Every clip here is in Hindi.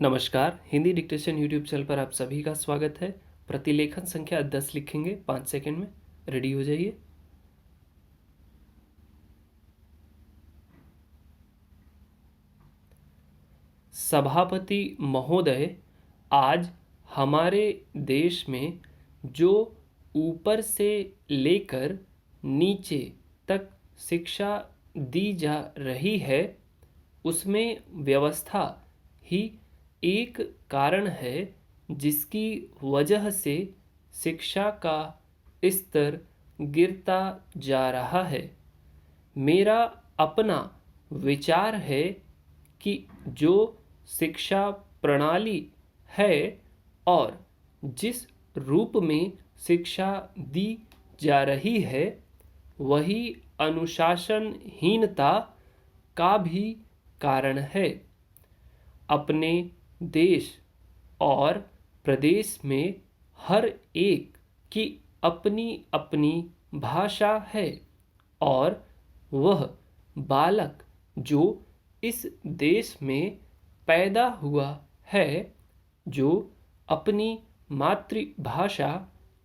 नमस्कार, हिंदी डिक्टेशन यूट्यूब चैनल पर आप सभी का स्वागत है। प्रतिलेखन संख्या 10 लिखेंगे 5 सेकंड में। रेडी हो जाइए। सभापति महोदय, आज हमारे देश में जो ऊपर से लेकर नीचे तक शिक्षा दी जा रही है, उसमें व्यवस्था ही एक कारण है जिसकी वजह से शिक्षा का स्तर गिरता जा रहा है। मेरा अपना विचार है कि जो शिक्षा प्रणाली है और जिस रूप में शिक्षा दी जा रही है, वही अनुशासनहीनता का भी कारण है। अपने देश और प्रदेश में हर एक की अपनी अपनी भाषा है और वह बालक जो इस देश में पैदा हुआ है, जो अपनी मातृभाषा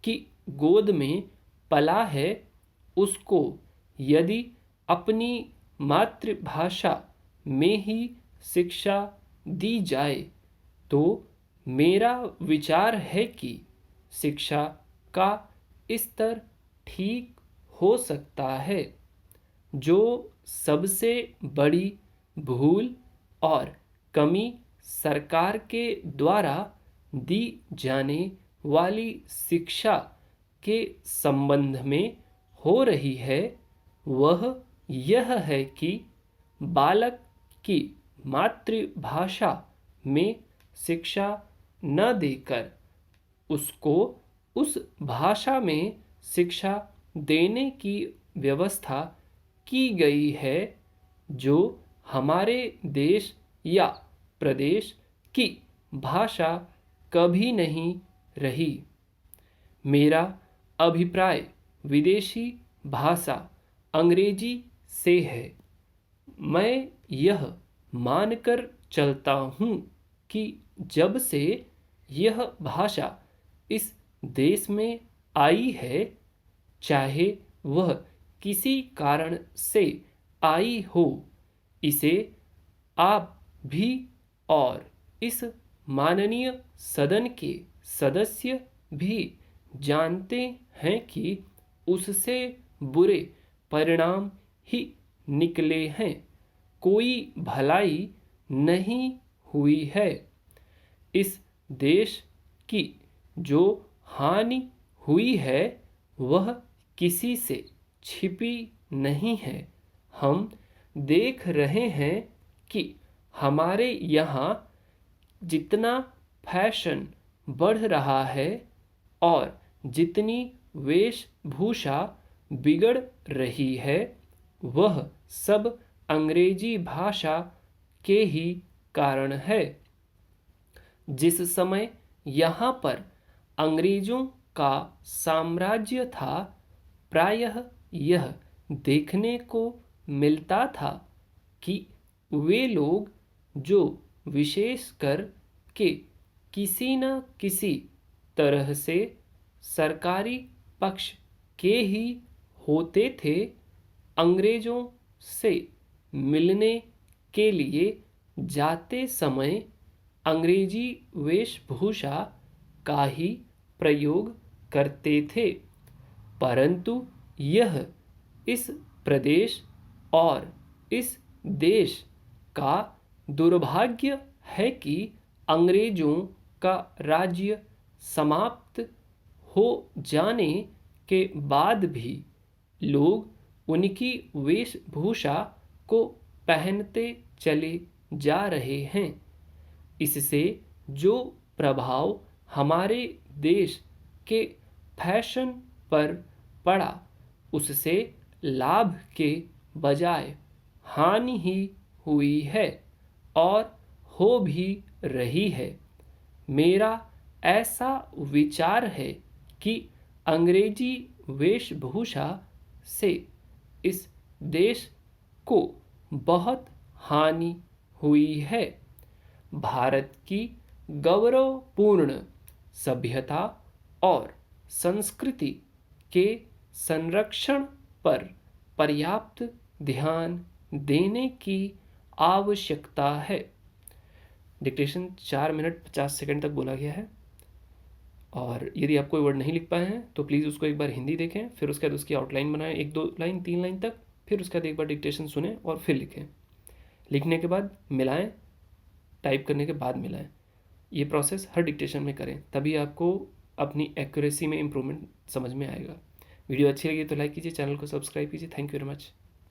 की गोद में पला है, उसको यदि अपनी मातृभाषा में ही शिक्षा दी जाए तो मेरा विचार है कि शिक्षा का स्तर ठीक हो सकता है। जो सबसे बड़ी भूल और कमी सरकार के द्वारा दी जाने वाली शिक्षा के संबंध में हो रही है, वह यह है कि बालक की मातृभाषा में शिक्षा न देकर उसको उस भाषा में शिक्षा देने की व्यवस्था की गई है जो हमारे देश या प्रदेश की भाषा कभी नहीं रही। मेरा अभिप्राय विदेशी भाषा अंग्रेजी से है। मैं यह मानकर चलता हूँ कि जब से यह भाषा इस देश में आई है, चाहे वह किसी कारण से आई हो, इसे आप भी और इस माननीय सदन के सदस्य भी जानते हैं कि उससे बुरे परिणाम ही निकले हैं। कोई भलाई नहीं हुई है। इस देश की जो हानि हुई है वह किसी से छिपी नहीं है। हम देख रहे हैं कि हमारे यहाँ जितना फैशन बढ़ रहा है और जितनी वेशभूषा बिगड़ रही है, वह सब अंग्रेजी भाषा के ही कारण है। जिस समय यहाँ पर अंग्रेजों का साम्राज्य था, प्रायः यह देखने को मिलता था कि वे लोग जो विशेषकर के किसी न किसी तरह से सरकारी पक्ष के ही होते थे, अंग्रेजों से मिलने के लिए जाते समय अंग्रेजी वेशभूषा का ही प्रयोग करते थे। परंतु यह इस प्रदेश और इस देश का दुर्भाग्य है कि अंग्रेजों का राज्य समाप्त हो जाने के बाद भी लोग उनकी वेशभूषा को पहनते चले जा रहे हैं। इससे जो प्रभाव हमारे देश के फैशन पर पड़ा, उससे लाभ के बजाय हानि ही हुई है और हो भी रही है। मेरा ऐसा विचार है कि अंग्रेजी वेशभूषा से इस देश को बहुत हानि हुई है। भारत की गौरवपूर्ण सभ्यता और संस्कृति के संरक्षण पर पर्याप्त ध्यान देने की आवश्यकता है। डिक्टेशन 4 मिनट 50 सेकंड तक बोला गया है। और यदि आप कोई वर्ड नहीं लिख पाए हैं तो प्लीज़ उसको एक बार हिंदी देखें, फिर उसके बाद उसकी आउटलाइन बनाएं 1-2 लाइन 3 लाइन तक, फिर उसके बाद एक बार डिक्टेशन सुने और फिर लिखें। लिखने के बाद मिलाएं, टाइप करने के बाद मिलाएं। ये प्रोसेस हर डिक्टेशन में करें, तभी आपको अपनी एक्यूरेसी में इम्प्रूवमेंट समझ में आएगा। वीडियो अच्छी लगी तो लाइक कीजिए, चैनल को सब्सक्राइब कीजिए। Thank you very much.